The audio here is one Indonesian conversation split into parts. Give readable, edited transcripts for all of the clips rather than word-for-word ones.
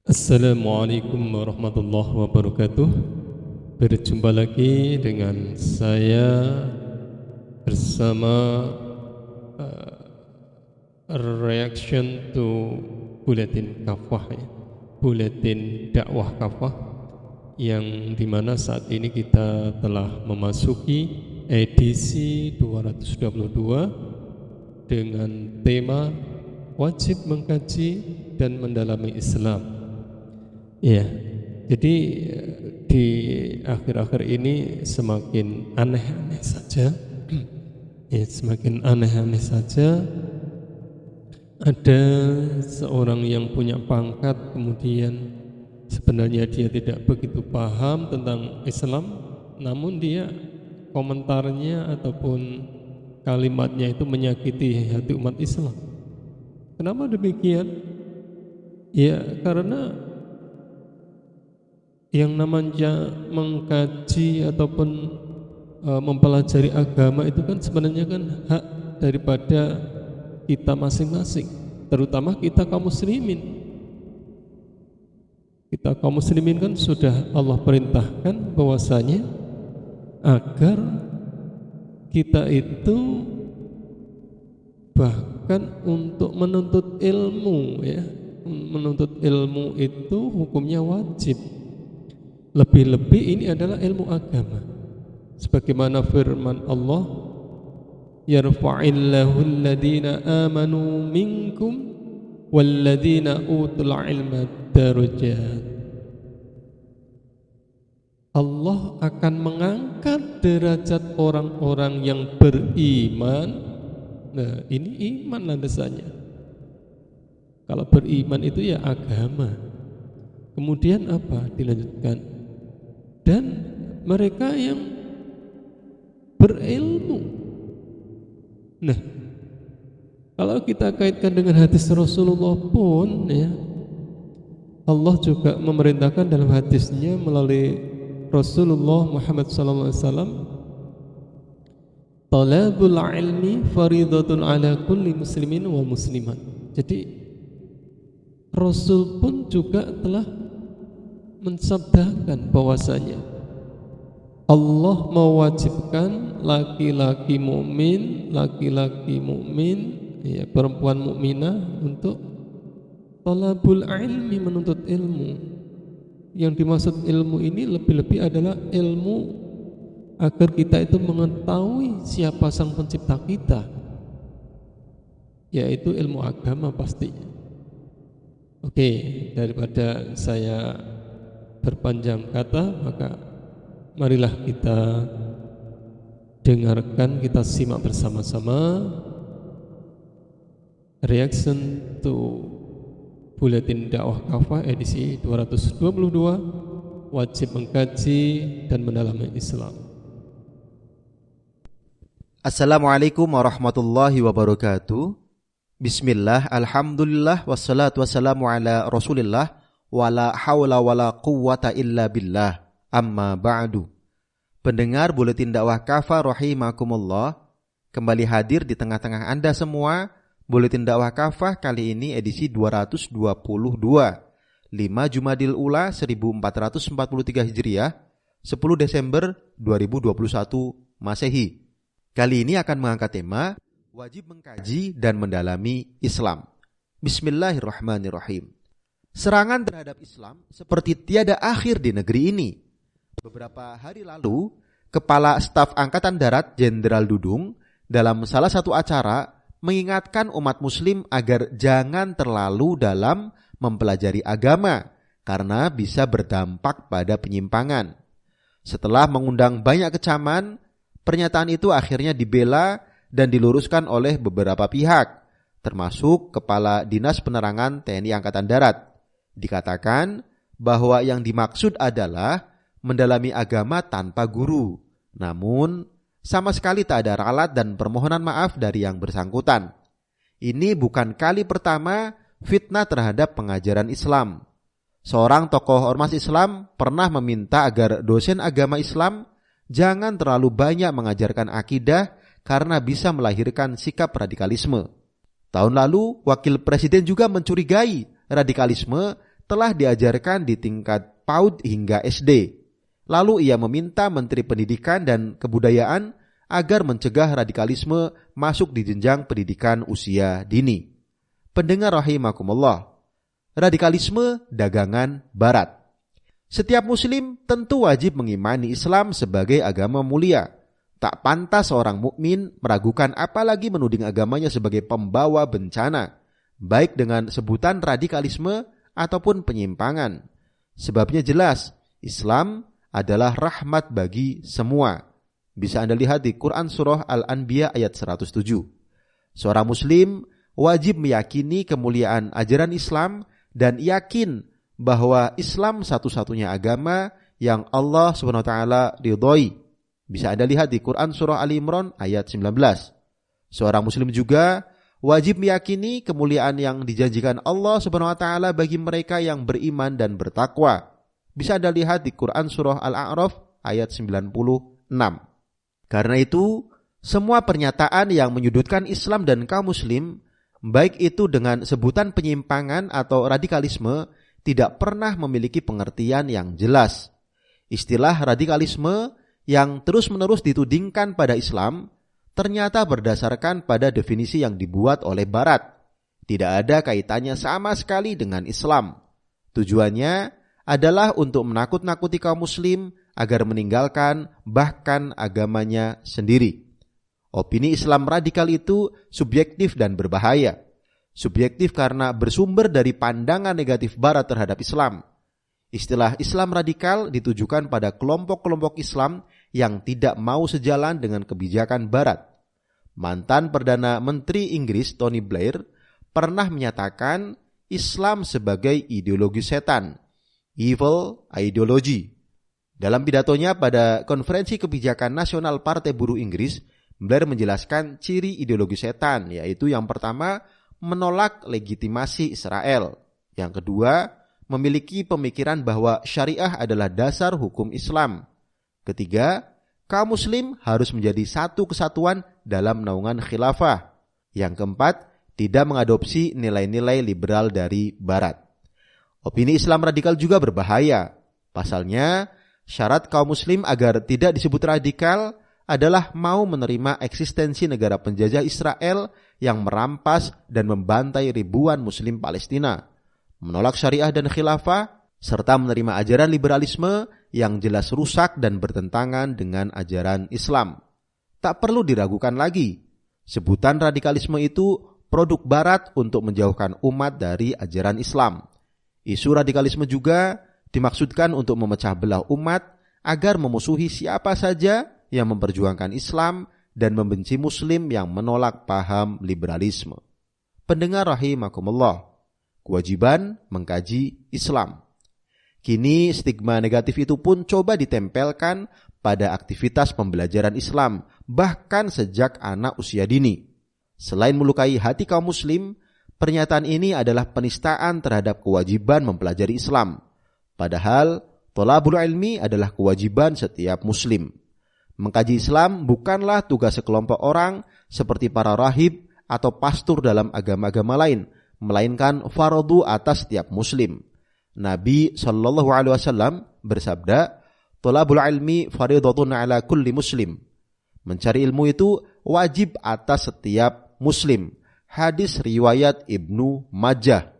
Assalamualaikum warahmatullahi wabarakatuh. Berjumpa lagi dengan saya bersama reaction to Buletin Kafah ya. Buletin dakwah Kafah yang dimana saat ini kita telah memasuki edisi 222 dengan tema wajib mengkaji dan mendalami Islam. Ya, jadi di akhir-akhir ini semakin aneh-aneh saja. Ya, semakin aneh-aneh saja. Ada seorang yang punya pangkat, kemudian sebenarnya dia tidak begitu paham tentang Islam, namun dia komentarnya ataupun kalimatnya itu menyakiti hati umat Islam. Kenapa demikian? Ya, karena yang namanya mengkaji ataupun mempelajari agama itu kan sebenarnya kan hak daripada kita masing-masing, terutama kita kaum muslimin. Kita kaum muslimin kan sudah Allah perintahkan bahwasanya agar kita itu bahkan untuk menuntut ilmu ya, menuntut ilmu itu hukumnya wajib. Lebih-lebih ini adalah ilmu agama. Sebagaimana firman Allah, yarfa'illahu alladhina amanu minkum walladhina utul ilma darajat. Allah akan mengangkat derajat orang-orang yang beriman. Nah, ini iman landasannya. Kalau beriman itu ya agama. Kemudian apa? Dilanjutkan. Dan mereka yang berilmu. Nah, kalau kita kaitkan dengan hadis Rasulullah pun ya, Allah juga memerintahkan dalam hadisnya melalui Rasulullah Muhammad SAW, talabul ilmi faridatun ala kulli muslimin wa muslimat. Jadi Rasul pun juga telah mensabdakan bahwasanya Allah mewajibkan laki-laki mukmin, ya, perempuan mukminah untuk talabul ilmi, menuntut ilmu. Yang dimaksud ilmu ini lebih-lebih adalah ilmu agar kita itu mengetahui siapa sang pencipta kita, yaitu ilmu agama pastinya. Oke, daripada saya berpanjang kata, maka marilah kita dengarkan, kita simak bersama-sama reaction to Buletin Dakwah Kafah edisi 222, wajib mengkaji dan mendalami Islam. Assalamualaikum warahmatullahi wabarakatuh. Bismillah, alhamdulillah, wassalatu wassalamu ala rasulillah, wala hawla wala quwwata illa billah, amma ba'du. Pendengar Buletin Dakwah Kafah rahimakumullah, kembali hadir di tengah-tengah Anda semua. Buletin Dakwah Kafah kali ini edisi 222, 5 Jumadil Ula 1443 Hijriah, 10 Desember 2021 Masehi. Kali ini akan mengangkat tema wajib mengkaji dan mendalami Islam. Bismillahirrahmanirrahim. Serangan terhadap Islam seperti tiada akhir di negeri ini. Beberapa hari lalu, Kepala Staf Angkatan Darat Jenderal Dudung dalam salah satu acara mengingatkan umat muslim agar jangan terlalu dalam mempelajari agama karena bisa berdampak pada penyimpangan. Setelah mengundang banyak kecaman, pernyataan itu akhirnya dibela dan diluruskan oleh beberapa pihak, termasuk Kepala Dinas Penerangan TNI Angkatan Darat. Dikatakan bahwa yang dimaksud adalah mendalami agama tanpa guru. Namun, sama sekali tak ada ralat dan permohonan maaf dari yang bersangkutan. Ini bukan kali pertama fitnah terhadap pengajaran Islam. Seorang tokoh ormas Islam pernah meminta agar dosen agama Islam jangan terlalu banyak mengajarkan akidah karena bisa melahirkan sikap radikalisme. Tahun lalu, Wakil Presiden juga mencurigai radikalisme telah diajarkan di tingkat PAUD hingga SD. Lalu ia meminta Menteri Pendidikan dan Kebudayaan agar mencegah radikalisme masuk di jenjang pendidikan usia dini. Pendengar rahimakumullah, radikalisme dagangan Barat. Setiap muslim tentu wajib mengimani Islam sebagai agama mulia. Tak pantas seorang mukmin meragukan apalagi menuding agamanya sebagai pembawa bencana, baik dengan sebutan radikalisme ataupun penyimpangan. Sebabnya jelas, Islam adalah rahmat bagi semua. Bisa Anda lihat di Quran Surah Al-Anbiya ayat 107. Seorang muslim wajib meyakini kemuliaan ajaran Islam dan yakin bahwa Islam satu-satunya agama yang Allah SWT ridhoi. Bisa Anda lihat di Quran Surah Ali Imran ayat 19. Seorang muslim juga wajib meyakini kemuliaan yang dijanjikan Allah SWT bagi mereka yang beriman dan bertakwa. Bisa Anda lihat di Quran Surah Al-A'raf ayat 96. Karena itu, semua pernyataan yang menyudutkan Islam dan kaum muslim, baik itu dengan sebutan penyimpangan atau radikalisme, tidak pernah memiliki pengertian yang jelas. Istilah radikalisme yang terus-menerus ditudingkan pada Islam ternyata berdasarkan pada definisi yang dibuat oleh Barat. Tidak ada kaitannya sama sekali dengan Islam. Tujuannya adalah untuk menakut-nakuti kaum muslim agar meninggalkan bahkan agamanya sendiri. Opini Islam radikal itu subjektif dan berbahaya. Subjektif karena bersumber dari pandangan negatif Barat terhadap Islam. Istilah Islam radikal ditujukan pada kelompok-kelompok Islam yang tidak mau sejalan dengan kebijakan Barat. Mantan Perdana Menteri Inggris Tony Blair pernah menyatakan Islam sebagai ideologi setan, evil ideology. Dalam pidatonya pada Konferensi Kebijakan Nasional Partai Buruh Inggris, Blair menjelaskan ciri ideologi setan, yaitu yang pertama, menolak legitimasi Israel. Yang kedua, memiliki pemikiran bahwa syariah adalah dasar hukum Islam. Ketiga, kaum muslim harus menjadi satu kesatuan dalam naungan khilafah. Yang keempat, tidak mengadopsi nilai-nilai liberal dari Barat. Opini Islam radikal juga berbahaya. Pasalnya, syarat kaum muslim agar tidak disebut radikal adalah mau menerima eksistensi negara penjajah Israel yang merampas dan membantai ribuan muslim Palestina, menolak syariah dan khilafah, serta menerima ajaran liberalisme yang jelas rusak dan bertentangan dengan ajaran Islam. Tak perlu diragukan lagi, sebutan radikalisme itu produk Barat untuk menjauhkan umat dari ajaran Islam. Isu radikalisme juga dimaksudkan untuk memecah belah umat agar memusuhi siapa saja yang memperjuangkan Islam dan membenci Muslim yang menolak paham liberalisme. Pendengar rahimakumullah, kewajiban mengkaji Islam. Kini stigma negatif itu pun coba ditempelkan pada aktivitas pembelajaran Islam, bahkan sejak anak usia dini. Selain melukai hati kaum Muslim, pernyataan ini adalah penistaan terhadap kewajiban mempelajari Islam. Padahal, thalabul ilmi adalah kewajiban setiap Muslim. Mengkaji Islam bukanlah tugas sekelompok orang seperti para rahib atau pastor dalam agama-agama lain, melainkan fardu atas setiap Muslim. Nabi SAW bersabda, "Thalabul ilmi fardhatun ala kulli muslim." Mencari ilmu itu wajib atas setiap Muslim. Hadis riwayat Ibnu Majah.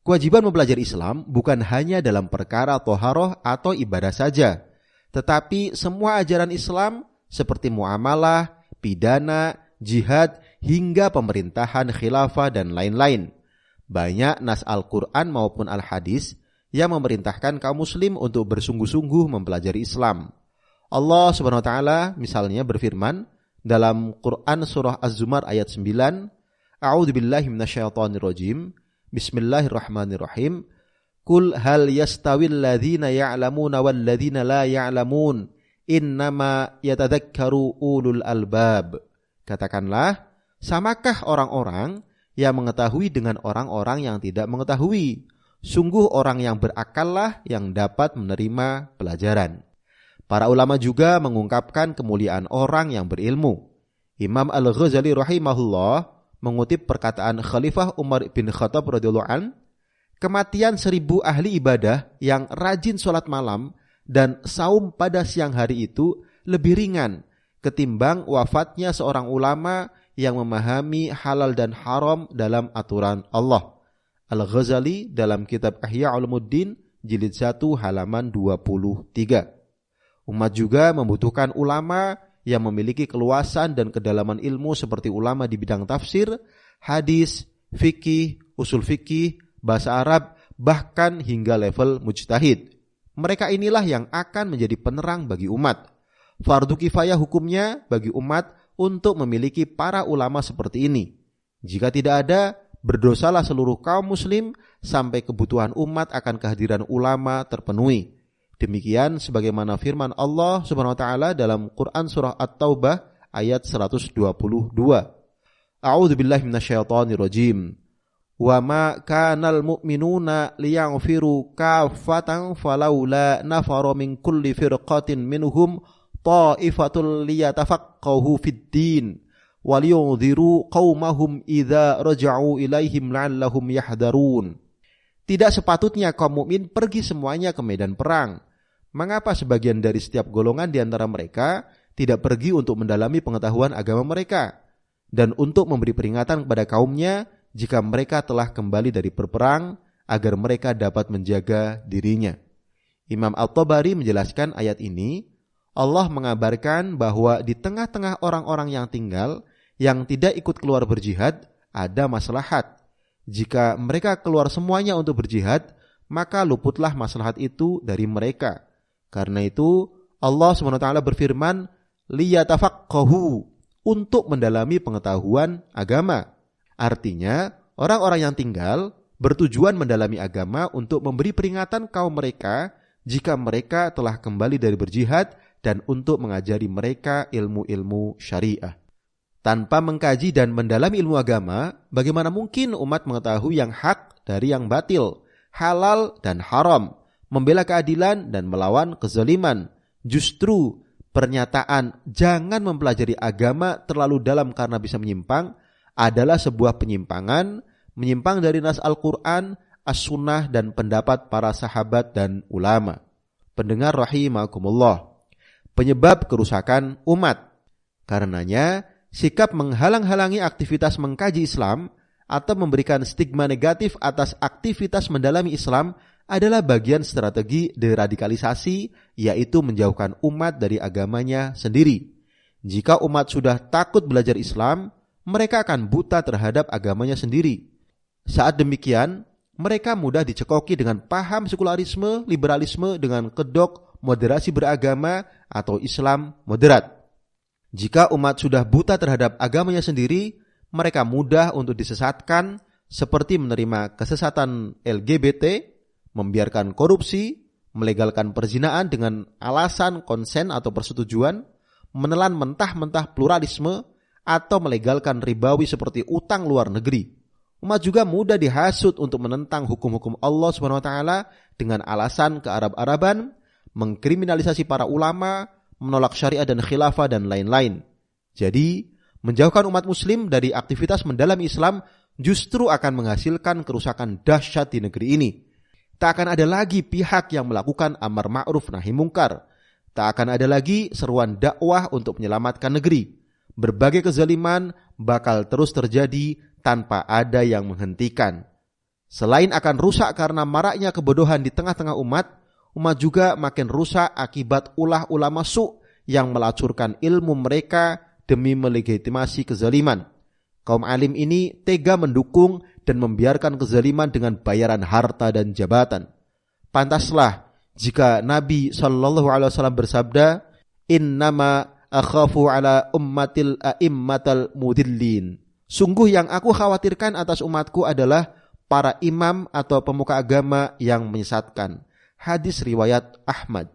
Kewajiban mempelajari Islam bukan hanya dalam perkara thaharah atau ibadah saja, tetapi semua ajaran Islam seperti muamalah, pidana, jihad, hingga pemerintahan khilafah dan lain-lain. Banyak nas Al-Quran maupun Al-Hadis yang memerintahkan kaum muslim untuk bersungguh-sungguh mempelajari Islam. Allah SWT misalnya berfirman dalam Quran surah Az-Zumar ayat 9, A'udzubillahi minasyaitonirrajim, Bismillahirrahmanirrahim. Qul hal yastawil ladzina ya'lamuna wal ladzina la ya'lamun, innama yatadzakkaru ulul albab. Katakanlah, samakah orang-orang yang mengetahui dengan orang-orang yang tidak mengetahui? Sungguh orang yang berakallah yang dapat menerima pelajaran. Para ulama juga mengungkapkan kemuliaan orang yang berilmu. Imam Al-Ghazali rahimahullah mengutip perkataan Khalifah Umar bin Khattab radhiyallahu an, kematian 1000 ahli ibadah yang rajin sholat malam dan saum pada siang hari itu lebih ringan ketimbang wafatnya seorang ulama yang memahami halal dan haram dalam aturan Allah. Al-Ghazali dalam kitab Ihya Ulumuddin jilid 1 halaman 23. Umat juga membutuhkan ulama yang memiliki keluasan dan kedalaman ilmu seperti ulama di bidang tafsir, hadis, fikih, usul fikih, bahasa Arab, bahkan hingga level mujtahid. Mereka inilah yang akan menjadi penerang bagi umat. Fardu kifayah hukumnya bagi umat untuk memiliki para ulama seperti ini. Jika tidak ada, berdosalah seluruh kaum muslim sampai kebutuhan umat akan kehadiran ulama terpenuhi. Demikian sebagaimana firman Allah Subhanahu wa taala dalam Quran surah At-Taubah ayat 122. A'udzubillahi minasyaitonir rajim. Wa ma kanal mu'minuna liyaghfiru kaffatan falaula nafara min kulli firqatin minhum ta'ifatul liyatafaqahu fid din waliyunziru qaumahum idza raja'u ilaihim la'allahum yahdarun. Tidak sepatutnya kaum mukmin pergi semuanya ke medan perang. Mengapa sebagian dari setiap golongan di antara mereka tidak pergi untuk mendalami pengetahuan agama mereka dan untuk memberi peringatan kepada kaumnya jika mereka telah kembali dari berperang agar mereka dapat menjaga dirinya. Imam At-Tabari menjelaskan ayat ini, Allah mengabarkan bahwa di tengah-tengah orang-orang yang tinggal yang tidak ikut keluar berjihad ada maslahat. Jika mereka keluar semuanya untuk berjihad, maka luputlah maslahat itu dari mereka. Karena itu Allah SWT berfirman, liyatafaqahu, untuk mendalami pengetahuan agama. Artinya, orang-orang yang tinggal bertujuan mendalami agama untuk memberi peringatan kaum mereka jika mereka telah kembali dari berjihad dan untuk mengajari mereka ilmu-ilmu syariah. Tanpa mengkaji dan mendalami ilmu agama, bagaimana mungkin umat mengetahui yang hak dari yang batil, halal dan haram, membela keadilan dan melawan kezaliman? Justru pernyataan jangan mempelajari agama terlalu dalam karena bisa menyimpang adalah sebuah penyimpangan, menyimpang dari nas Al-Quran, As-Sunnah dan pendapat para sahabat dan ulama. Pendengar rahimakumullah, penyebab kerusakan umat. Karenanya, sikap menghalang-halangi aktivitas mengkaji Islam atau memberikan stigma negatif atas aktivitas mendalami Islam adalah bagian strategi deradikalisasi, yaitu menjauhkan umat dari agamanya sendiri. Jika umat sudah takut belajar Islam, mereka akan buta terhadap agamanya sendiri. Saat demikian, mereka mudah dicekoki dengan paham sekularisme, liberalisme dengan kedok moderasi beragama atau Islam moderat. Jika umat sudah buta terhadap agamanya sendiri, mereka mudah untuk disesatkan seperti menerima kesesatan LGBT, membiarkan korupsi, melegalkan perzinaan dengan alasan konsen atau persetujuan, menelan mentah-mentah pluralisme, atau melegalkan ribawi seperti utang luar negeri. Umat juga mudah dihasut untuk menentang hukum-hukum Allah SWT dengan alasan kearab-araban, mengkriminalisasi para ulama, menolak syariah dan khilafah dan lain-lain. Jadi, menjauhkan umat muslim dari aktivitas mendalami Islam justru akan menghasilkan kerusakan dahsyat di negeri ini. Tak akan ada lagi pihak yang melakukan amar ma'ruf nahi mungkar. Tak akan ada lagi seruan dakwah untuk menyelamatkan negeri. Berbagai kezaliman bakal terus terjadi tanpa ada yang menghentikan. Selain akan rusak karena maraknya kebodohan di tengah-tengah umat juga makin rusak akibat ulah ulama su' yang melacurkan ilmu mereka demi melegitimasi kezaliman. Kaum alim ini tega mendukung dan membiarkan kezaliman dengan bayaran harta dan jabatan. Pantaslah jika Nabi SAW bersabda, innama akhafu ala ummatil a'immatal mudillin. Sungguh yang aku khawatirkan atas umatku adalah para imam atau pemuka agama yang menyesatkan. Hadis riwayat Ahmad.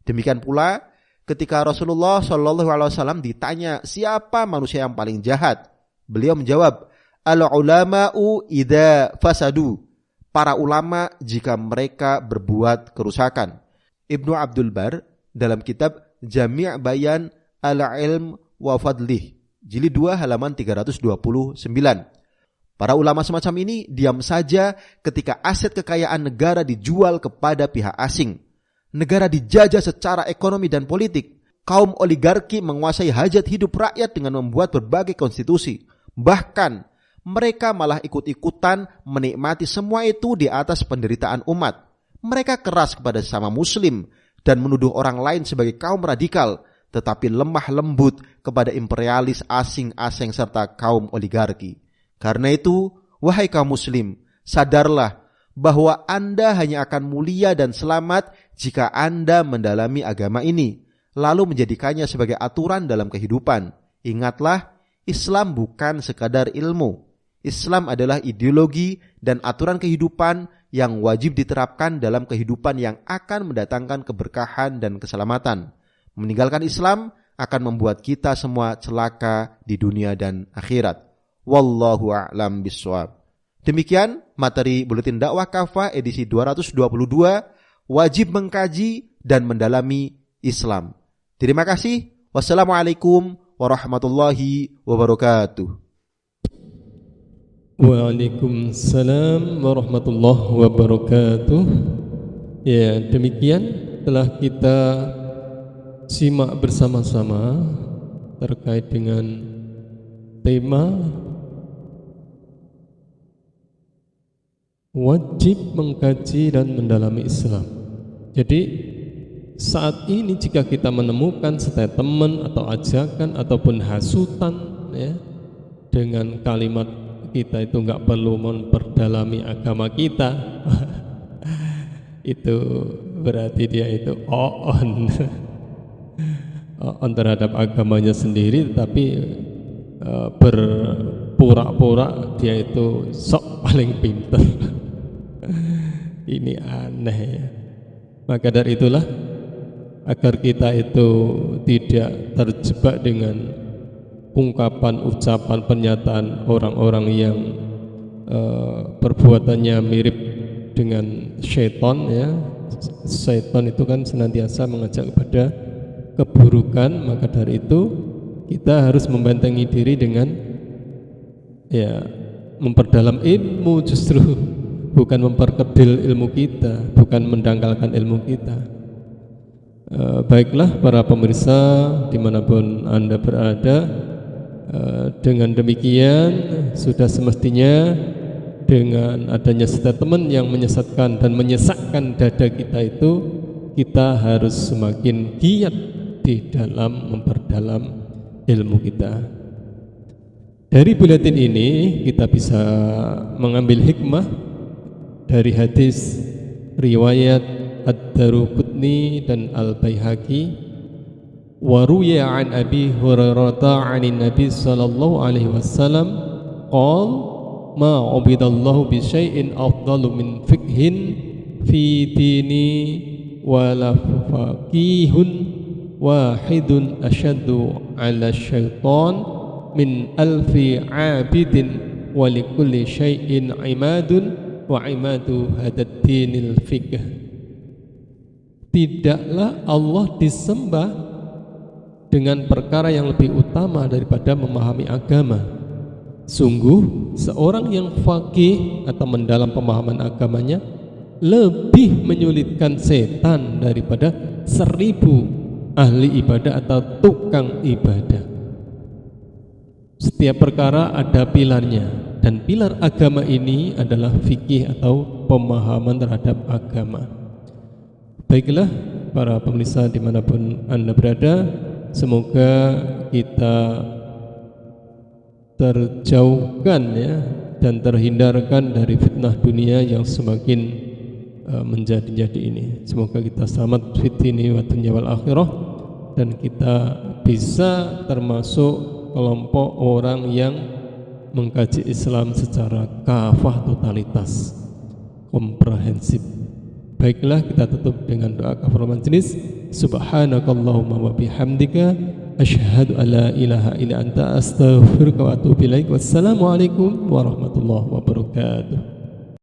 Demikian pula ketika Rasulullah SAW ditanya siapa manusia yang paling jahat, beliau menjawab, al-ulama'u idza fasadu. Para ulama jika mereka berbuat kerusakan. Ibnu Abdul Bar dalam kitab Jami' Bayan al-Ilm wa Fadlih, jilid 2 halaman 329. Para ulama semacam ini diam saja ketika aset kekayaan negara dijual kepada pihak asing. Negara dijajah secara ekonomi dan politik. Kaum oligarki menguasai hajat hidup rakyat dengan membuat berbagai konstitusi. Bahkan mereka malah ikut-ikutan menikmati semua itu di atas penderitaan umat. Mereka keras kepada sesama muslim dan menuduh orang lain sebagai kaum radikal, tetapi lemah lembut kepada imperialis asing-asing serta kaum oligarki. Karena itu, wahai kaum muslim, sadarlah bahwa Anda hanya akan mulia dan selamat jika Anda mendalami agama ini, lalu menjadikannya sebagai aturan dalam kehidupan. Ingatlah, Islam bukan sekadar ilmu. Islam adalah ideologi dan aturan kehidupan yang wajib diterapkan dalam kehidupan yang akan mendatangkan keberkahan dan keselamatan. Meninggalkan Islam akan membuat kita semua celaka di dunia dan akhirat. Wallahu a'lam bishawab. Demikian materi Buletin Dakwah Kafah edisi 222, wajib mengkaji dan mendalami Islam. Terima kasih. Wassalamualaikum warahmatullahi wabarakatuh. Waalaikumsalam warahmatullahi wabarakatuh. Ya, demikian telah kita simak bersama-sama terkait dengan tema wajib mengkaji dan mendalami Islam. Jadi saat ini jika kita menemukan statement atau ajakan ataupun hasutan ya, dengan kalimat kita itu enggak perlu memperdalami agama kita, itu berarti dia itu on terhadap agamanya sendiri, tetapi berpura-pura dia itu sok paling pintar. Ini aneh ya. Maka dari itulah, agar kita itu tidak terjebak dengan ungkapan, ucapan, pernyataan orang-orang yang perbuatannya mirip dengan syaitan ya. Syaitan itu kan senantiasa mengajak kepada keburukan. Maka dari itu kita harus membentengi diri dengan ya memperdalam ilmu, justru bukan memperkedil ilmu kita, bukan mendangkalkan ilmu kita. Baiklah para pemirsa dimanapun Anda berada, dengan demikian sudah semestinya dengan adanya statement yang menyesatkan dan menyesakkan dada kita itu, kita harus semakin giat di dalam memperdalam ilmu kita. Dari buletin ini kita bisa mengambil hikmah dari hadis riwayat Ad-Daruqutni dan Al-Baihaqi, wa ruya an Abi Hurairah 'anin Nabi sallallahu alaihi wasallam qala ma 'ubidallahu bi syai'in afdalu min fiqhin fi dini wa la faqihun wahidun asyaddu 'ala syaitan min alfi 'abidin wa likulli syai'in 'imadun wa imadu hadad dinil fiqh. Tidaklah Allah disembah dengan perkara yang lebih utama daripada memahami agama. Sungguh seorang yang faqih atau mendalam pemahaman agamanya lebih menyulitkan setan daripada 1000 ahli ibadah atau tukang ibadah. Setiap perkara ada pilarnya, dan pilar agama ini adalah fikih atau pemahaman terhadap agama. Baiklah para pemirsa dimanapun Anda berada, semoga kita terjauhkan ya dan terhindarkan dari fitnah dunia yang semakin menjadi-jadi ini. Semoga kita selamat fit dini wa dunya wal akhirah, dan kita bisa termasuk kelompok orang yang mengkaji Islam secara kafah, totalitas, komprehensif. Baiklah, kita tutup dengan doa kafaratul majlis. Subhanakallahumma wa bihamdika asyhadu an la ilaha illa anta astaghfiruka wa atubu ilaik. Wassalamualaikum warahmatullahi wabarakatuh.